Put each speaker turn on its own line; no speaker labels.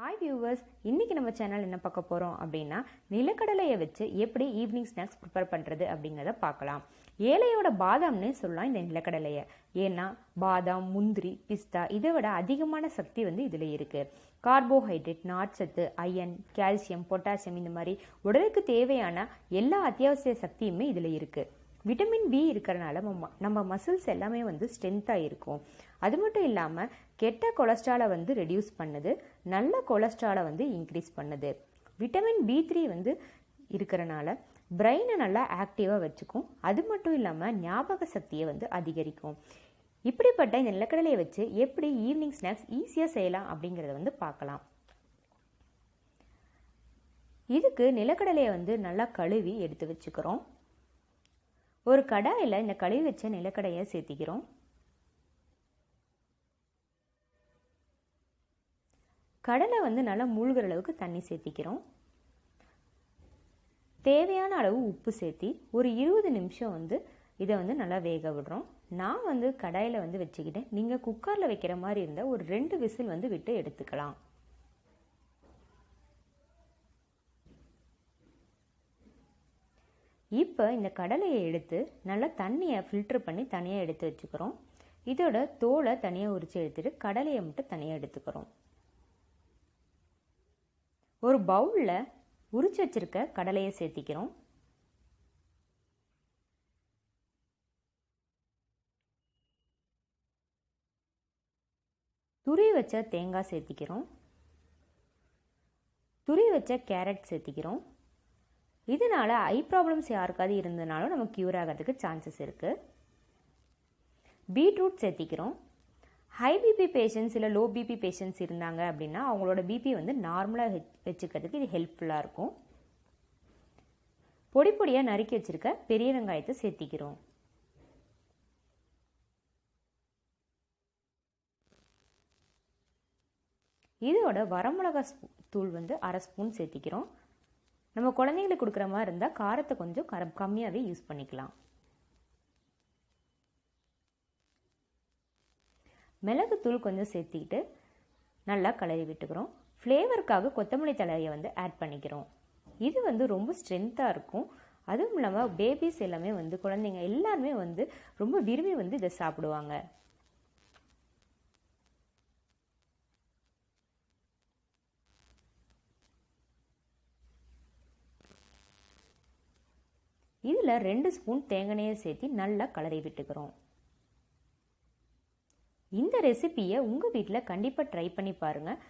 Hi viewers, இன்றைக்கி நம்ம channel என்ன பார்க்க போகிறோம் அப்படின்னா நிலக்கடலையை வச்சு எப்படி ஈவினிங் ஸ்நாக்ஸ் ப்ரிப்பேர் பண்ணுறது அப்படிங்கிறத பார்க்கலாம். ஏழையோட பாதாம்னே சொல்லலாம் இந்த நிலக்கடலையை. ஏன்னா பாதாம், முந்திரி, பிஸ்தா இதை விட அதிகமான சக்தி இதில் இருக்குது. கார்போஹைட்ரேட், நார்ச்சத்து, அயன், கால்சியம், பொட்டாசியம் இந்த மாதிரி உடலுக்கு தேவையான எல்லா அத்தியாவசிய சக்தியுமே இதில் இருக்குது. விட்டமின் பி இருக்கிறனால நம்ம மசில்ஸ் எல்லாமே ஸ்ட்ரென்த்தாக இருக்கும். அது மட்டும் இல்லாமல் கெட்ட கொலஸ்ட்ராலை ரெடியூஸ் பண்ணுது, நல்ல கொலஸ்ட்ராலை இன்க்ரீஸ் பண்ணுது. விட்டமின் B3 இருக்கிறனால பிரெயினை நல்லா ஆக்டிவாக வச்சுக்கும். அது மட்டும் இல்லாமல் ஞாபக சக்தியை அதிகரிக்கும். இப்படிப்பட்ட இந்த நிலக்கடலையை வச்சு எப்படி ஈவினிங் ஸ்நாக்ஸ் ஈஸியாக செய்யலாம் அப்படிங்கிறத பார்க்கலாம். இதுக்கு நிலக்கடலையை நல்லா கழுவி எடுத்து வச்சுக்கிறோம். ஒரு கடாயில் இந்த கழுவி வச்ச நிலக்கடையை சேர்த்திக்கிறோம். கடலை நல்லா மூழ்கிற அளவுக்கு தண்ணி சேர்த்திக்கிறோம். தேவையான அளவு உப்பு சேர்த்தி ஒரு 20 நிமிஷம் இதை நல்லா வேக விடுறோம். நான் கடாயில் வச்சுக்கிட்டேன். நீங்கள் குக்கரில் வைக்கிற மாதிரி இருந்தால் ஒரு 2 விசில் விட்டு எடுத்துக்கலாம். இப்போ இந்த கடலையை எடுத்து நல்லா தண்ணியை ஃபில்டர் பண்ணி தனியாக எடுத்து வச்சுக்கிறோம். இதோட தோலை தனியாக உரித்து எடுத்துட்டு கடலையை மட்டும் தனியாக எடுத்துக்கிறோம். ஒரு பவுலில் உரிச்சு வச்சிருக்க கடலையை சேர்த்திக்கிறோம். துருவி வச்ச தேங்காய் சேர்த்திக்கிறோம். துருவி வச்ச கேரட் சேர்த்திக்கிறோம். இதனால ஐ ப்ராப்ளம்ஸ் யாருக்காவது இருந்தனாலும் நம்ம க்யூர் ஆகிறதுக்கு சான்சஸ் இருக்குது. பீட்ரூட் சேர்த்திக்கிறோம். ஹை பிபி பேஷண்ட்ஸ் இல்லை லோ பிபி பேஷண்ட்ஸ் இருந்தாங்க அப்படின்னா அவங்களோட பிபி நார்மலாக வச்சுக்கிறதுக்கு இது ஹெல்ப்ஃபுல்லாக இருக்கும். பொடி பொடியாக நறுக்கி வச்சுருக்க பெரிய வெங்காயத்தை சேர்த்திக்கிறோம். இதோட வரமிளகா தூள் 1/2 ஸ்பூன் சேர்த்திக்கிறோம். நம்ம குழந்தைங்களுக்கு கொடுக்குற மாதிரி இருந்தால் காரத்தை கொஞ்சம் கம்மியாகவே யூஸ் பண்ணிக்கலாம். மிளகுத்தூள் கொஞ்சம் சேர்த்திக்கிட்டு நல்லா கலரி விட்டுக்கிறோம். ஃப்ளேவருக்காக கொத்தமல்லி தழையை ஆட் பண்ணிக்கிறோம். இது ரொம்ப ஸ்ட்ரென்த்தாக இருக்கும். அதுவும் இல்லாமல் பேபிஸ் எல்லாமே குழந்தைங்க எல்லாருமே ரொம்ப விரும்பி இதை சாப்பிடுவாங்க. இதில் 2 ஸ்பூன் தேங்காயை சேர்த்து நல்லா கலரி விட்டுக்கிறோம். இந்த ரெசிபியை உங்கள் வீட்டில் கண்டிப்பாக ட்ரை பண்ணி பாருங்கள்.